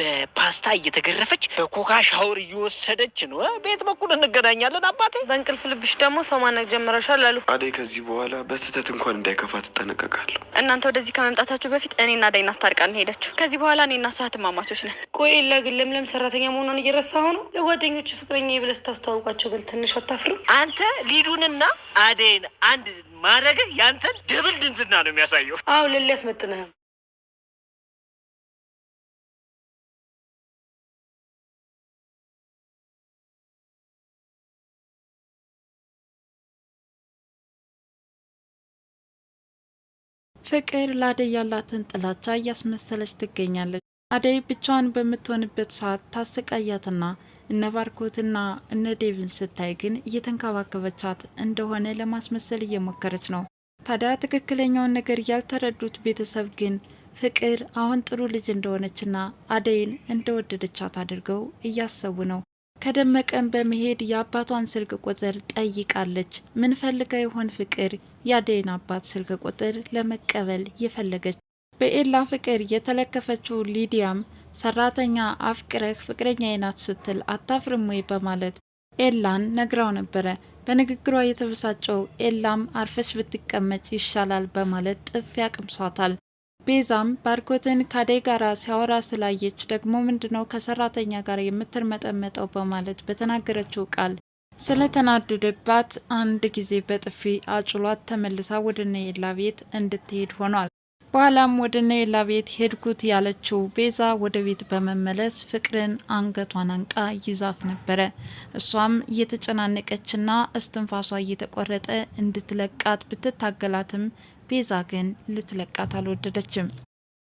በፓስታ እየተገረፈች በኮካ ሻወር እየወሰደች ነው። ቤት በኩል እንገናኛለን አባቴ። በእንቅልፍ ልብሽ ደግሞ ሰው ማነቅ ጀምረሻል አሉ አደይ። ከዚህ በኋላ በስህተት እንኳን እንዳይከፋ ትጠነቀቃለሁ። እናንተ ወደዚህ ከመምጣታችሁ በፊት እኔና አደይን አስታርቃን ሄደችሁ። ከዚህ በኋላ እኔና እሷ እህትማማቾች ነን። ቆይ ግን ለምለም ሰራተኛ መሆኗን እየረሳሁ ነው። ለጓደኞች ፍቅረኛ ብለህ ስታስተዋውቃቸው ግን ትንሽ አታፍርም? አንተ ሊዱንና አደይን አንድ ማድረግ ያንተን ድብል ድንዝና ነው የሚያሳየው። አዎ ልሌት መጥነህ ፍቅር ለአደይ ያላትን ጥላቻ እያስመሰለች ትገኛለች። አደይ ብቻዋን በምትሆንበት ሰዓት ታሰቃያትና እነ ባርኮትና እነ ዴቭን ስታይ ግን እየተንከባከበቻት እንደሆነ ለማስመሰል እየሞከረች ነው። ታዲያ ትክክለኛውን ነገር ያልተረዱት ቤተሰብ ግን ፍቅር አሁን ጥሩ ልጅ እንደሆነችና አደይን እንደወደደቻት አድርገው እያሰቡ ነው። ከደመቀን በመሄድ የአባቷን ስልክ ቁጥር ጠይቃለች። ምን ፈልጋ ይሆን ፍቅር የአደይን አባት ስልክ ቁጥር ለመቀበል የፈለገች? በኤላ ፍቅር የተለከፈችው ሊዲያም ሰራተኛ አፍቅረህ ፍቅረኛዬ ናት ስትል አታፍርም ወይ በማለት ኤላን ነግራው ነበረ። በንግግሯ የተበሳጨው ኤላም አርፈሽ ብትቀመጭ ይሻላል በማለት ጥፊ አቅምሷታል። ቤዛም ባርኮትን ከአደይ ጋር ሲያወራ ስላየች ደግሞ ምንድነው ከሰራተኛ ጋር የምትርመጠመጠው በማለት በተናገረችው ቃል ስለተናደደባት አንድ ጊዜ በጥፊ አጭሏት ተመልሳ ወደ ነኤላ ቤት እንድትሄድ ሆኗል። በኋላም ወደ ነኤላ ቤት ሄድኩት ያለችው ቤዛ ወደ ቤት በመመለስ ፍቅርን አንገቷን አንቃ ይዛት ነበረ። እሷም እየተጨናነቀችና እስትንፋሷ እየተቆረጠ እንድትለቃት ብትታገላትም ቤዛ ግን ልትለቃት አልወደደችም።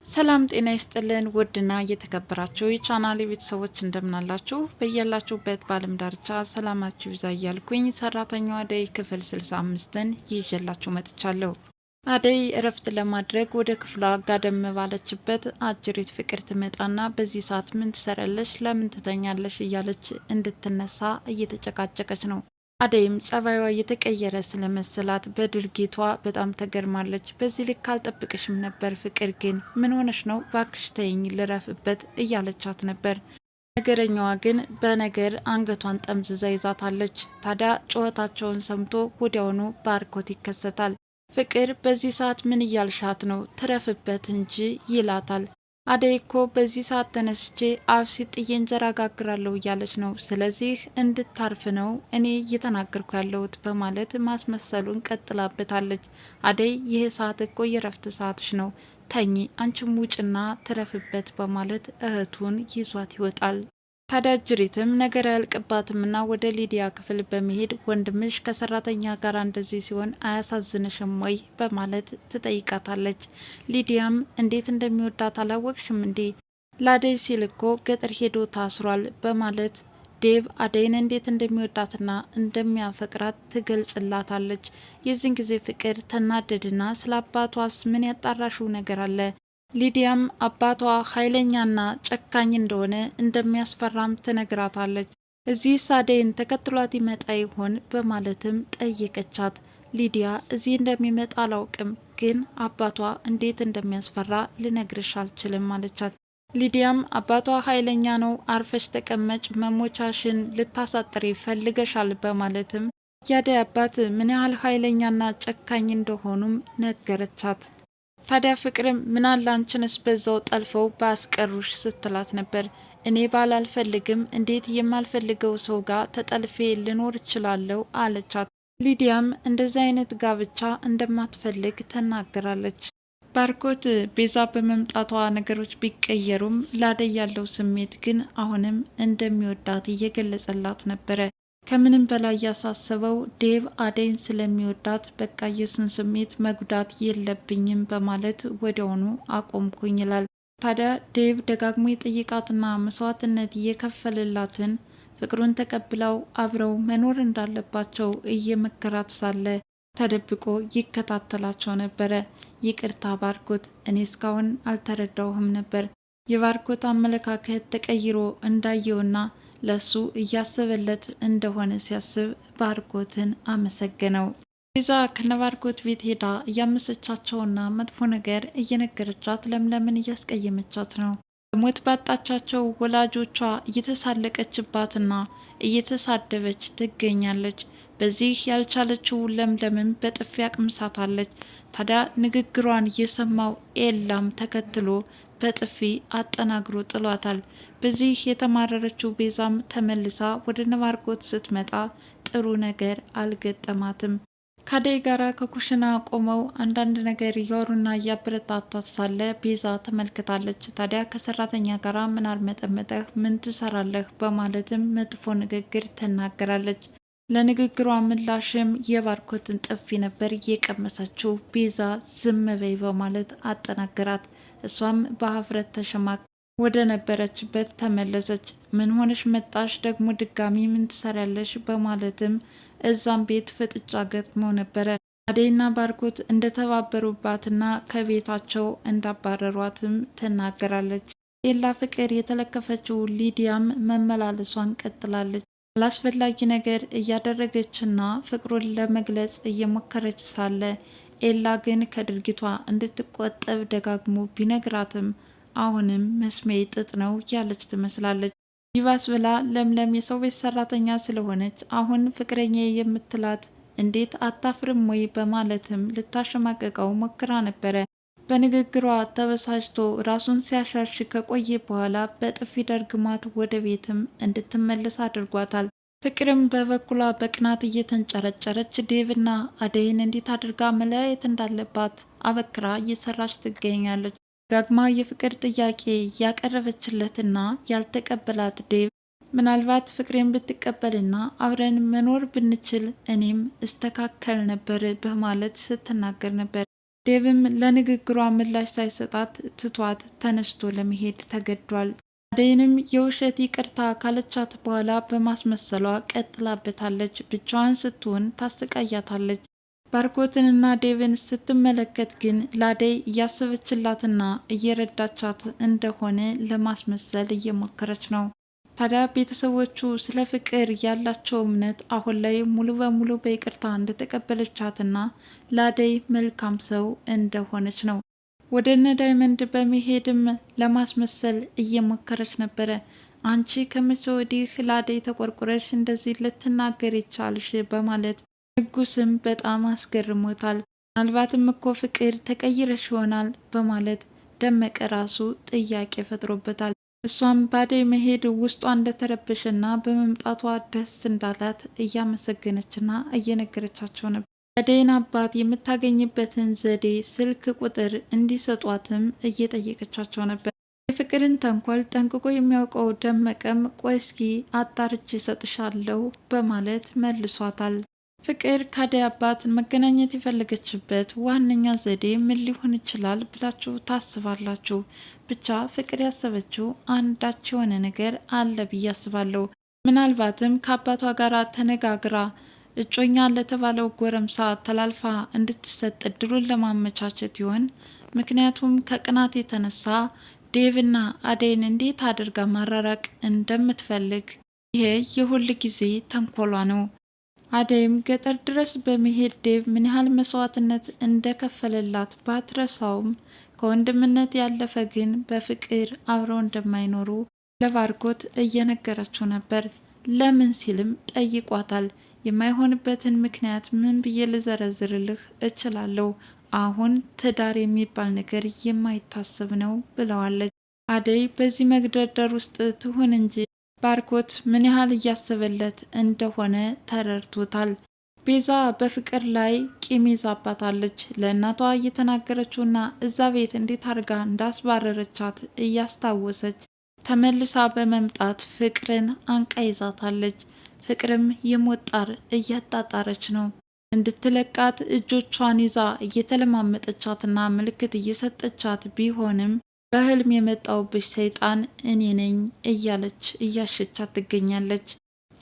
ሰላም ጤና ይስጥልን ውድና እየተከበራችሁ የቻናሌ ቤተሰቦች እንደምናላችሁ በያላችሁበት በዓለም ዳርቻ ሰላማችሁ ይብዛ እያልኩኝ ሰራተኛዋ አደይ ክፍል 65ን ይዤላችሁ መጥቻለሁ። አደይ እረፍት ለማድረግ ወደ ክፍሏ ጋደም ባለችበት አጅሪት ፍቅር ትመጣና በዚህ ሰዓት ምን ትሰራለሽ? ለምን ትተኛለሽ? እያለች እንድትነሳ እየተጨቃጨቀች ነው። አደይም ጸባይዋ እየተቀየረ ስለመሰላት በድርጊቷ በጣም ተገርማለች። በዚህ ልክ አልጠብቅሽም ነበር ፍቅር፣ ግን ምን ሆነሽ ነው? ባክሽ ተይኝ ልረፍበት እያለቻት ነበር። ነገረኛዋ ግን በነገር አንገቷን ጠምዝዛ ይዛታለች። ታዲያ ጩኸታቸውን ሰምቶ ወዲያውኑ ባርኮት ይከሰታል። ፍቅር በዚህ ሰዓት ምን እያልሻት ነው? ትረፍበት እንጂ ይላታል። አደይ እኮ በዚህ ሰዓት ተነስቼ አብሲጥዬ እንጀራ ጋግራለሁ እያለች ነው። ስለዚህ እንድታርፍ ነው እኔ እየተናገርኩ ያለሁት በማለት ማስመሰሉን ቀጥላበታለች። አደይ ይህ ሰዓት እኮ የረፍት ሰዓትሽ ነው፣ ተኚ፣ አንቺም ውጭና ትረፍበት በማለት እህቱን ይዟት ይወጣል። ታዲያ ጅሪትም ነገር ያልቅባትምና ወደ ሊዲያ ክፍል በመሄድ ወንድምሽ ከሰራተኛ ጋር እንደዚህ ሲሆን አያሳዝንሽም ወይ በማለት ትጠይቃታለች። ሊዲያም እንዴት እንደሚወዳት አላወቅሽም እንዴ? ለአደይ ሲል እኮ ገጠር ሄዶ ታስሯል በማለት ዴቭ አደይን እንዴት እንደሚወዳትና እንደሚያፈቅራት ትገልጽላታለች። የዚህን ጊዜ ፍቅር ተናደድና ስለ አባቷስ ምን ያጣራሽው ነገር አለ? ሊዲያም አባቷ ኃይለኛና ጨካኝ እንደሆነ እንደሚያስፈራም ትነግራታለች። እዚህ አደይን ተከትሏት ይመጣ ይሆን በማለትም ጠየቀቻት። ሊዲያ እዚህ እንደሚመጣ አላውቅም፣ ግን አባቷ እንዴት እንደሚያስፈራ ልነግርሽ አልችልም አለቻት። ሊዲያም አባቷ ኃይለኛ ነው፣ አርፈሽ ተቀመጭ፣ መሞቻሽን ልታሳጥሪ ፈልገሻል በማለትም የአደይ አባት ምን ያህል ኃይለኛና ጨካኝ እንደሆኑም ነገረቻት። ታዲያ ፍቅርም ምናለ አንቺንስ በዛው ጠልፈው ባስቀሩሽ ስትላት ነበር። እኔ ባላልፈልግም እንዴት የማልፈልገው ሰው ጋር ተጠልፌ ልኖር እችላለሁ አለቻት። ሊዲያም እንደዚህ አይነት ጋብቻ እንደማትፈልግ ተናገራለች። ባርኮት ቤዛ በመምጣቷ ነገሮች ቢቀየሩም ላደይ ያለው ስሜት ግን አሁንም እንደሚወዳት እየገለጸላት ነበረ። ከምንም በላይ ያሳሰበው ዴቭ አደይን ስለሚወዳት በቃ የሱን ስሜት መጉዳት የለብኝም በማለት ወዲያውኑ አቆምኩኝ ይላል። ታዲያ ዴቭ ደጋግሞ የጠየቃትና መስዋዕትነት እየከፈለላትን ፍቅሩን ተቀብለው አብረው መኖር እንዳለባቸው እየመከራት ሳለ ተደብቆ ይከታተላቸው ነበረ። ይቅርታ ባርኮት፣ እኔ እስካሁን አልተረዳሁም ነበር። የባርኮት አመለካከት ተቀይሮ እንዳየውና ለሱ እያሰበለት እንደሆነ ሲያስብ ባርኮትን አመሰገነው። ቤዛ ከነባርኮት ቤት ሄዳ እያመሰቻቸውና መጥፎ ነገር እየነገረቻት ለምለምን እያስቀየመቻት ነው። ሞት ባጣቻቸው ወላጆቿ እየተሳለቀችባትና እየተሳደበች ትገኛለች። በዚህ ያልቻለችው ለምለምም በጥፊ አቅምሳታለች። ታዲያ ንግግሯን የሰማው ኤላም ተከትሎ በጥፊ አጠናግሮ ጥሏታል። በዚህ የተማረረችው ቤዛም ተመልሳ ወደ ነባርኮት ስትመጣ ጥሩ ነገር አልገጠማትም። ከአደይ ጋራ ከኩሽና ቆመው አንዳንድ ነገር እያወሩና እያበረታታት ሳለ ቤዛ ተመልክታለች። ታዲያ ከሰራተኛ ጋራ ምን አልመጠመጠህ፣ ምን ትሰራለህ በማለትም መጥፎ ንግግር ትናገራለች። ለንግግሯ ምላሽም የባርኮትን ጥፊ ነበር እየቀመሰችው። ቤዛ ዝም በይ በማለት አጠናገራት። እሷም በሀፍረት ተሸማቅ ወደ ነበረችበት ተመለሰች። ምን ሆነሽ መጣሽ? ደግሞ ድጋሚ ምን ትሰሪያለሽ? በማለትም እዛም ቤት ፍጥጫ ገጥመው ነበረ። አደይና ባርኮት እንደተባበሩባትና ከቤታቸው እንዳባረሯትም ትናገራለች። ኤላ ፍቅር የተለከፈችው ሊዲያም መመላለሷን ቀጥላለች። አላስፈላጊ ነገር እያደረገችና ፍቅሩን ለመግለጽ እየሞከረች ሳለ ኤላ ግን ከድርጊቷ እንድትቆጠብ ደጋግሞ ቢነግራትም አሁንም መስሚያ ጥጥ ነው ያለች ትመስላለች። ይባስ ብላ ለምለም የሰው ቤት ሰራተኛ ስለሆነች አሁን ፍቅረኛ የምትላት እንዴት አታፍርም ወይ በማለትም ልታሸማቀቀው ሞክራ ነበረ። በንግግሯ ተበሳጭቶ ራሱን ሲያሻሽ ከቆየ በኋላ በጥፊ ደርግማት ወደ ቤትም እንድትመለስ አድርጓታል። ፍቅርም በበኩሏ በቅናት እየተንጨረጨረች ዴቭና አደይን እንዴት አድርጋ መለያየት እንዳለባት አበክራ እየሰራች ትገኛለች። ዳግማ የፍቅር ጥያቄ ያቀረበችለትና ያልተቀበላት ዴቭ ምናልባት ፍቅሬን ብትቀበልና አብረን መኖር ብንችል እኔም እስተካከል ነበር በማለት ስትናገር ነበር። ዴቭም ለንግግሯ ምላሽ ሳይሰጣት ትቷት ተነስቶ ለመሄድ ተገዷል። አደይንም የውሸት ይቅርታ ካለቻት በኋላ በማስመሰሏ ቀጥላበታለች። ብቻዋን ስትሆን ታሰቃያታለች። ባርኮትንና ዴቭን ስትመለከት ግን ለአደይ እያሰበችላትና እየረዳቻት እንደሆነ ለማስመሰል እየሞከረች ነው። ታዲያ ቤተሰቦቹ ስለ ፍቅር ያላቸው እምነት አሁን ላይ ሙሉ በሙሉ በይቅርታ እንደተቀበለቻትና ለአደይ መልካም ሰው እንደሆነች ነው። ወደ እነ ዳይመንድ በመሄድም ለማስመሰል እየሞከረች ነበረ። አንቺ ከመቼ ወዲህ ለአደይ ተቆርቁረሽ እንደዚህ ልትናገር ይቻልሽ? በማለት ንጉስም በጣም አስገርሞታል። ምናልባትም እኮ ፍቅር ተቀይረሽ ይሆናል በማለት ደመቀ ራሱ ጥያቄ ፈጥሮበታል። እሷም በአደይ መሄድ ውስጧ እንደተረበሸና በመምጣቷ ደስ እንዳላት እያመሰገነችና እየነገረቻቸው ነበር። አደይን አባት የምታገኝበትን ዘዴ ስልክ ቁጥር እንዲሰጧትም እየጠየቀቻቸው ነበር። የፍቅርን ተንኮል ጠንቅቆ የሚያውቀው ደመቀም ቆይ እስኪ አጣርቼ እሰጥሻለሁ በማለት መልሷታል። ፍቅር ከአደይ አባት መገናኘት የፈለገችበት ዋነኛ ዘዴ ምን ሊሆን ይችላል ብላችሁ ታስባላችሁ? ብቻ ፍቅር ያሰበችው አንዳች የሆነ ነገር አለ ብዬ አስባለሁ። ምናልባትም ከአባቷ ጋር ተነጋግራ እጮኛ ለተባለው ጎረምሳ ተላልፋ እንድትሰጥ እድሉን ለማመቻቸት ይሆን? ምክንያቱም ከቅናት የተነሳ ዴቭና አደይን እንዴት አድርጋ ማራራቅ እንደምትፈልግ ይሄ የሁል ጊዜ ተንኮሏ ነው። አደይም ገጠር ድረስ በመሄድ ዴቭ ምን ያህል መስዋዕትነት እንደከፈለላት ባትረሳውም ከወንድምነት ያለፈ ግን በፍቅር አብረው እንደማይኖሩ ለባርኮት እየነገረችው ነበር። ለምን ሲልም ጠይቋታል። የማይሆንበትን ምክንያት ምን ብዬ ልዘረዝርልህ እችላለሁ? አሁን ትዳር የሚባል ነገር የማይታሰብ ነው ብለዋለች። አደይ በዚህ መግደርደር ውስጥ ትሁን እንጂ ባርኮት ምን ያህል እያሰበለት እንደሆነ ተረድቶታል። ቤዛ በፍቅር ላይ ቂም ይዛባታለች። ለእናቷ እየተናገረችውና እዛ ቤት እንዴት አድርጋ እንዳስባረረቻት እያስታወሰች ተመልሳ በመምጣት ፍቅርን አንቃ ይዛታለች። ፍቅርም የሞጣር እያጣጣረች ነው። እንድትለቃት እጆቿን ይዛ እየተለማመጠቻትና ምልክት እየሰጠቻት ቢሆንም በህልም የመጣውብሽ ሰይጣን እኔ ነኝ እያለች እያሸቻት ትገኛለች።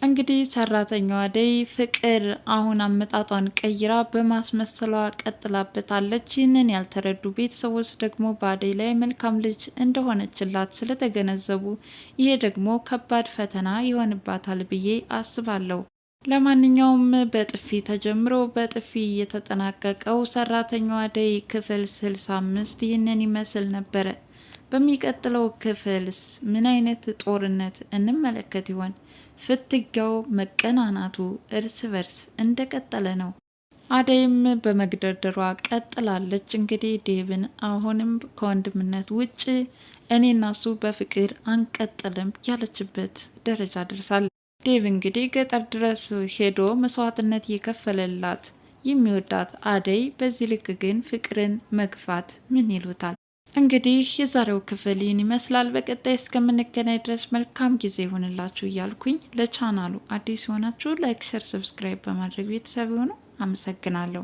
እንግዲህ ሰራተኛዋ አደይ ፍቅር አሁን አመጣጧን ቀይራ በማስመሰሏ ቀጥላበታለች። ይህንን ያልተረዱ ቤተሰቦች ደግሞ በአደይ ላይ መልካም ልጅ እንደሆነችላት ስለተገነዘቡ ይሄ ደግሞ ከባድ ፈተና ይሆንባታል ብዬ አስባለሁ። ለማንኛውም በጥፊ ተጀምሮ በጥፊ የተጠናቀቀው ሰራተኛዋ አደይ ክፍል 65 ይህንን ይመስል ነበረ። በሚቀጥለው ክፍልስ ምን አይነት ጦርነት እንመለከት ይሆን? ፍትጊያው መቀናናቱ እርስ በርስ እንደቀጠለ ነው። አደይም በመግደርደሯ ቀጥላለች። እንግዲህ ዴቭን አሁንም ከወንድምነት ውጭ እኔና እሱ በፍቅር አንቀጥልም ያለችበት ደረጃ ደርሳለች። ዴቭ እንግዲህ ገጠር ድረስ ሄዶ መስዋዕትነት የከፈለላት የሚወዳት አደይ በዚህ ልክ ግን ፍቅርን መግፋት ምን ይሉታል? እንግዲህ የዛሬው ክፍል ይህን ይመስላል። በቀጣይ እስከምንገናኝ ድረስ መልካም ጊዜ ይሆንላችሁ እያልኩኝ ለቻናሉ አዲስ የሆናችሁ ላይክ፣ ሸር፣ ሰብስክራይብ በማድረግ ቤተሰብ ይሁኑ። አመሰግናለሁ።